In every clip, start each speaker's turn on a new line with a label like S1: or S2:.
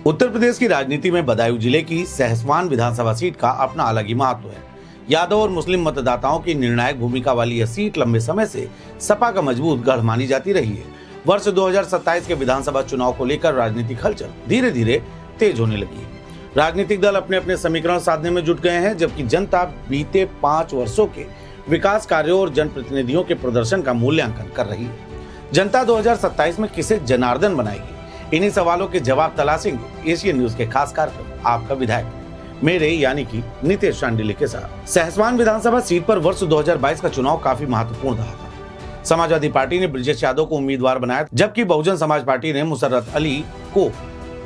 S1: उत्तर प्रदेश की राजनीति में बदायूं जिले की सहसवान विधानसभा सीट का अपना अलग ही महत्व है। यादव और मुस्लिम मतदाताओं की निर्णायक भूमिका वाली यह सीट लंबे समय से सपा का मजबूत गढ़ मानी जाती रही है। वर्ष 2027 के विधानसभा चुनाव को लेकर राजनीतिक हलचल धीरे धीरे तेज होने लगी है। राजनीतिक दल अपने अपने समीकरण साधने में जुट गए हैं, जबकि जनता बीते 5 वर्षों के विकास कार्यों और जनप्रतिनिधियों के प्रदर्शन का मूल्यांकन कर रही है। जनता 2027 में किसे जनार्दन बनाएगी, इन्हीं सवालों के जवाब तलाशेंगे एशियन न्यूज के खास कार्यक्रम आपका विधायक मेरे यानी कि नितेश शांडिल्य के साथ। सहसवान विधानसभा सीट पर वर्ष 2022 का चुनाव काफी महत्वपूर्ण रहा था। समाजवादी पार्टी ने ब्रजेश यादव को उम्मीदवार बनाया, जबकि बहुजन समाज पार्टी ने मुसर्रत अली को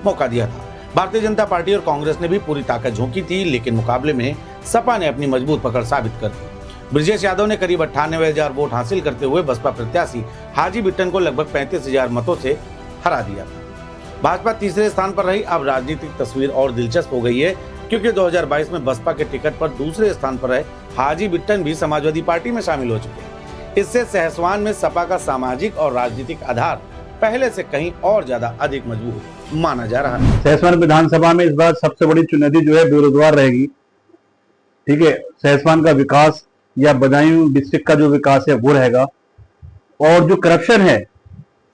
S1: मौका दिया था। भारतीय जनता पार्टी और कांग्रेस ने भी पूरी ताकत झोंकी थी, लेकिन मुकाबले में सपा ने अपनी मजबूत पकड़ साबित कर दी। ब्रजेश यादव ने करीब 98,000 वोट हासिल करते हुए बसपा प्रत्याशी हाजी बिट्टन को लगभग 35,000 मतों से हरा दिया था। भाजपा तीसरे स्थान पर रही। अब राजनीतिक तस्वीर और दिलचस्प हो गई है, क्योंकि 2022 में बसपा के टिकट पर दूसरे स्थान पर रहे हाजी बिट्टन भी समाजवादी पार्टी में शामिल हो चुके हैं। इससे सहसवान में सपा का सामाजिक और राजनीतिक आधार पहले से कहीं और ज्यादा अधिक मजबूत माना जा रहा है।
S2: सहसवान विधानसभा में इस बार सबसे बड़ी चुनौती जो है बेरोजगार रहेगी। ठीक है, सहसवान का विकास या बदायूं डिस्ट्रिक्ट का जो विकास है वो रहेगा, और जो करप्शन है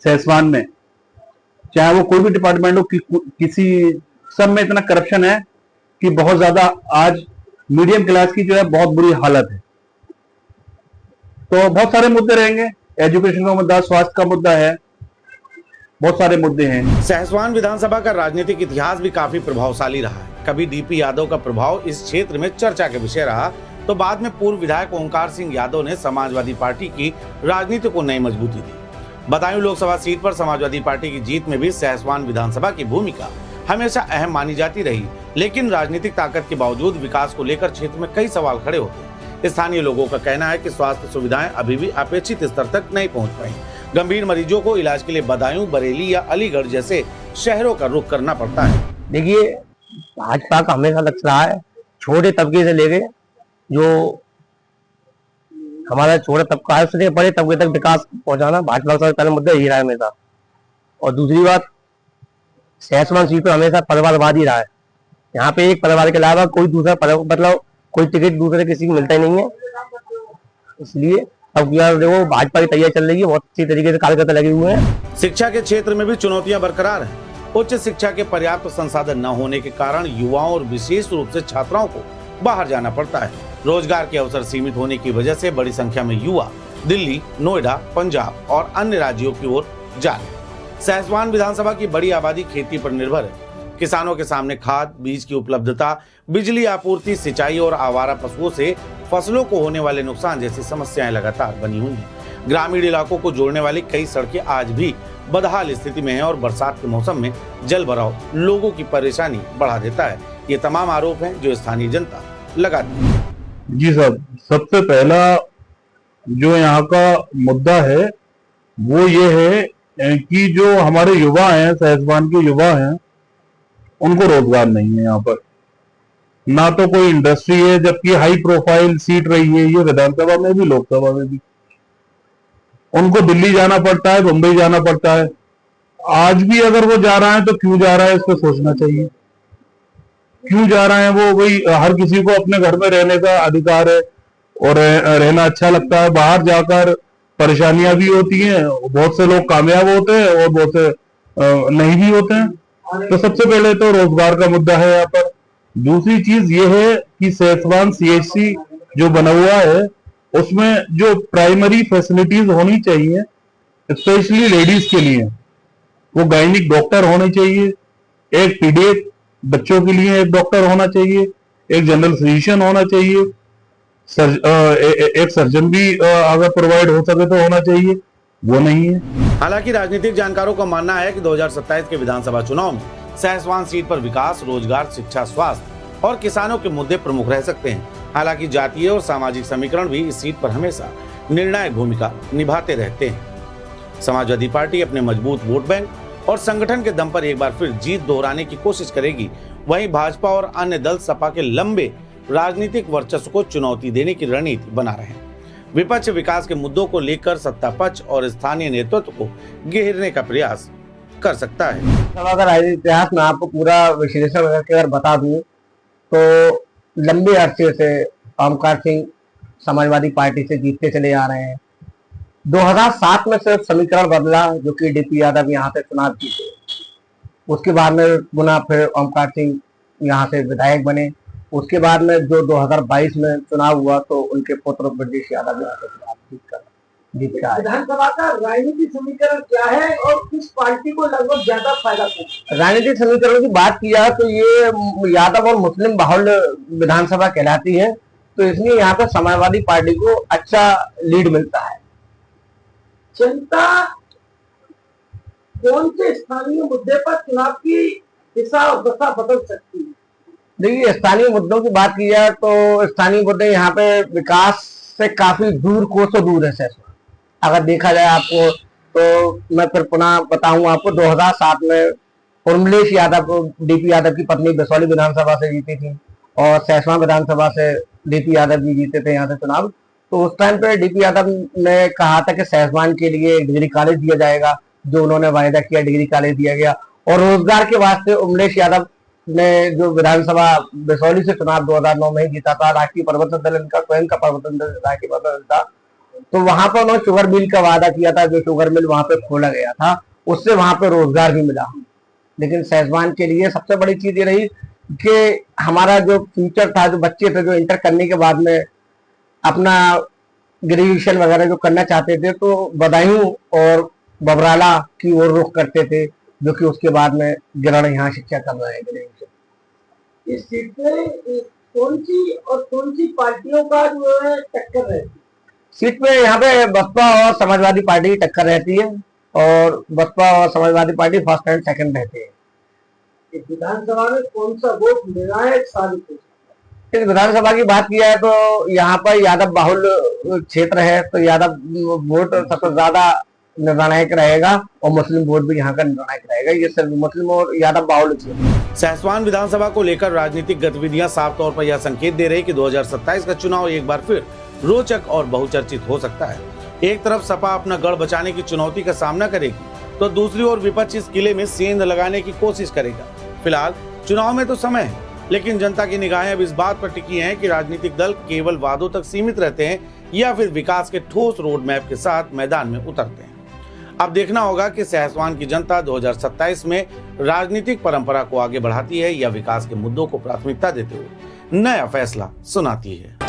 S2: सहसवान में, चाहे वो कोई भी डिपार्टमेंट हो, किसी सब में इतना करप्शन है कि बहुत ज्यादा आज मीडियम क्लास की जो है बहुत बुरी हालत है। तो बहुत सारे मुद्दे रहेंगे, एजुकेशन का मुद्दा, स्वास्थ्य का मुद्दा है, बहुत सारे मुद्दे हैं।
S1: सहसवान विधानसभा का राजनीतिक इतिहास भी काफी प्रभावशाली रहा है। कभी डीपी यादव का प्रभाव इस क्षेत्र में चर्चा का विषय रहा, तो बाद में पूर्व विधायक ओंकार सिंह यादव ने समाजवादी पार्टी की राजनीति को नई मजबूती दी। बदायूं लोकसभा सीट पर समाजवादी पार्टी की जीत में भी सहसवान विधानसभा की भूमिका हमेशा अहम मानी जाती रही, लेकिन राजनीतिक ताकत के बावजूद विकास को लेकर क्षेत्र में कई सवाल खड़े होते हैं। स्थानीय लोगों का कहना है कि स्वास्थ्य सुविधाएं अभी भी अपेक्षित स्तर तक नहीं पहुंच पाई। गंभीर मरीजों को इलाज के लिए बदायूं, बरेली या अलीगढ़ जैसे शहरों का रुख करना पड़ता है।
S3: देखिए, भाजपा का हमेशा लक्ष्य रहा है छोटे तबके से लेके जो हमारा छोटा तबका है उससे बड़े तबके तक विकास पहुंचाना भाजपा का पहला मुद्दा यही रहा है हमेशा। और दूसरी बात, सहसवान सीट पर हमेशा परिवारवाद ही रहा है। यहाँ पे एक परिवार के अलावा कोई दूसरा मतलब कोई टिकट दूसरे किसी को मिलता ही नहीं है। इसलिए अब देखो भाजपा की तैयारी चल रही है, बहुत अच्छी तरीके से कार्यकर्ता लगे हुए हैं।
S1: शिक्षा के क्षेत्र में भी चुनौतियां बरकरार हैं। उच्च शिक्षा के पर्याप्त संसाधन न होने के कारण युवाओं और विशेष रूप से छात्राओं को बाहर जाना पड़ता है। रोजगार के अवसर सीमित होने की वजह से बड़ी संख्या में युवा दिल्ली, नोएडा, पंजाब और अन्य राज्यों की ओर जा रहे हैं। सहसवान विधानसभा की बड़ी आबादी खेती पर निर्भर है। किसानों के सामने खाद, बीज की उपलब्धता, बिजली आपूर्ति, सिंचाई और आवारा पशुओं से फसलों को होने वाले नुकसान जैसी समस्याएं लगातार बनी हुई हैं। ग्रामीण इलाकों को जोड़ने वाली कई सड़कें आज भी बदहाल स्थिति में हैं और बरसात के मौसम में जल भराव लोगों की परेशानी बढ़ा देता है। ये तमाम आरोप हैं जो स्थानीय जनता लगाती है।
S2: जी साहब, सबसे पहला जो यहाँ का मुद्दा है वो ये है कि जो हमारे युवा हैं, सहसवान के युवा हैं, उनको रोजगार नहीं है। यहाँ पर ना तो कोई इंडस्ट्री है, जबकि हाई प्रोफाइल सीट रही है ये विधानसभा में भी, लोकसभा में भी। उनको दिल्ली जाना पड़ता है, मुंबई जाना पड़ता है। आज भी अगर वो जा रहा है तो क्यों जा रहा है, इस पर सोचना चाहिए। क्यों जा रहे हैं वो? वही, हर किसी को अपने घर में रहने का अधिकार है और रहना अच्छा लगता है। बाहर जाकर परेशानियां भी होती हैं, बहुत से लोग कामयाब होते हैं और बहुत से नहीं भी होते हैं। तो सबसे पहले तो रोजगार का मुद्दा है यहाँ पर। दूसरी चीज ये है कि सहसवान CHC जो बना हुआ है उसमें जो प्राइमरी फैसिलिटीज होनी चाहिए, स्पेशली लेडीज के लिए, वो गायनिक डॉक्टर होने चाहिए, एक पीडियाट्रिक बच्चों के लिए एक डॉक्टर होना चाहिए, एक जनरल फिजिशियन होना चाहिए, एक सर्जन भी अगर प्रोवाइड हो सके तो होना चाहिए, वो नहीं है।
S1: हालांकि राजनीतिक जानकारों का मानना है कि 2027 के विधानसभा चुनाव में सहसवान सीट पर विकास, रोजगार, शिक्षा, स्वास्थ्य और किसानों के मुद्दे प्रमुख रह सकते हैं। हालांकि जातीय और सामाजिक समीकरण भी इस सीट पर हमेशा निर्णायक भूमिका निभाते रहते हैं। समाजवादी पार्टी अपने मजबूत वोट बैंक और संगठन के दम पर एक बार फिर जीत दोहराने की कोशिश करेगी। वहीं भाजपा और अन्य दल सपा के लंबे राजनीतिक वर्चस्व को चुनौती देने की रणनीति बना रहे हैं। विपक्ष विकास के मुद्दों को लेकर सत्ता पक्ष और स्थानीय नेतृत्व को घेरने का प्रयास कर सकता है।
S3: अब अगर राजनीतिक इतिहास में आपको पूरा विश्लेषण करके अगर बता दूं तो लंबे अरसे से ओमकार सिंह समाजवादी पार्टी से जीतते चले आ रहे हैं। 2007 में सिर्फ समीकरण बदला, जो कि डीपी यादव यहाँ से चुनाव जीते। उसके बाद में पुनः फिर ओमकार सिंह यहाँ से विधायक बने। उसके बाद में जो 2022 में चुनाव हुआ तो उनके पुत्र ब्रजेश यादव यहाँ से चुनाव जीत कर आए।
S4: विधानसभा का राजनीतिक समीकरण क्या है और किस पार्टी को लगभग ज्यादा फायदा पहुंचा?
S3: राजनीतिक समीकरण की बात की जाए तो ये यादव और मुस्लिम बाहुल्य विधानसभा कहलाती है, तो इसलिए यहाँ पे समाजवादी पार्टी को अच्छा लीड मिलता है।
S4: जनता कौन से स्थानीय मुद्दे पर चुनाव की दिशा और दशा बदल सकती है?
S3: देखिए, स्थानीय मुद्दों की बात की जाए तो स्थानीय मुद्दे यहाँ पे विकास से काफी दूर, कोसों दूर है सैसवान। अगर देखा जाए आपको तो मैं फिर पुनः बताऊं आपको, 2007 में उर्मिलेश यादव को डीपी यादव की पत्नी बसौली विधानसभा से जीती थी और सैसवान विधानसभा से डीपी यादव जी जीते थे यहाँ से चुनाव। तो उस टाइम पे डीपी यादव ने कहा था कि सैसवान के लिए डिग्री कॉलेज दिया जाएगा, जो उन्होंने वायदा किया, डिग्री कॉलेज दिया गया। और रोजगार के वास्ते उर्मिलेश यादव ने जो विधानसभा बसौली से चुनाव 2009 में ही जीता था, राष्ट्रीय परिवर्तन दल इनका स्वयं का परिवर्तन दल, राष्ट्रीय परिवर्तन दल था, तो वहां पर उन्होंने शुगर मिल का वादा किया था, जो शुगर मिल वहां पे खोला गया था, उससे वहां पे रोजगार भी मिला। लेकिन सैसवान के लिए सबसे बड़ी चीज ये रही कि हमारा जो फ्यूचर था, जो बच्चे थे जो इंटर करने के बाद में अपना ग्रेजुएशन वगैरह जो करना चाहते थे तो बदायूं और बबराला की ओर रुख करते थे, जो कि उसके बाद में गिरण यहाँ शिक्षा कर रहे हैं ग्रेजुएशन।
S4: इस सीट पे कौन सी पार्टियों का जो है टक्कर रहती है?
S3: सीट पे यहाँ पे बसपा और समाजवादी पार्टी की टक्कर रहती है और बसपा और Samajwadi party first and second रहती है।
S4: इस विधानसभा में कौन सा वोट निर्णायक साबित हो सकता है?
S3: इस विधानसभा की बात की जाए तो यहाँ पर यादव बाहुल्य क्षेत्र है, तो यादव वोट सबसे ज्यादा निर्णायक रहेगा और मुस्लिम वोट भी यहाँ का निर्णायक रहेगा। ये सिर्फ मुस्लिम और यादव बाहुल्य क्षेत्र।
S1: सहसवान विधानसभा को लेकर राजनीतिक गतिविधियां साफ तौर पर यह संकेत दे रही कि 2027 का चुनाव एक बार फिर रोचक और बहुचर्चित हो सकता है। एक तरफ सपा अपना गढ़ बचाने की चुनौती का सामना करेगी तो दूसरी ओर विपक्ष इस किले में सेंध लगाने की कोशिश करेगा। फिलहाल चुनाव में तो समय है, लेकिन जनता की निगाहें अब इस बात पर टिकी हैं कि राजनीतिक दल केवल वादों तक सीमित रहते हैं या फिर विकास के ठोस रोड मैप के साथ मैदान में उतरते हैं। अब देखना होगा कि सहसवान की जनता 2027 में राजनीतिक परंपरा को आगे बढ़ाती है या विकास के मुद्दों को प्राथमिकता देते हुए नया फैसला सुनाती है।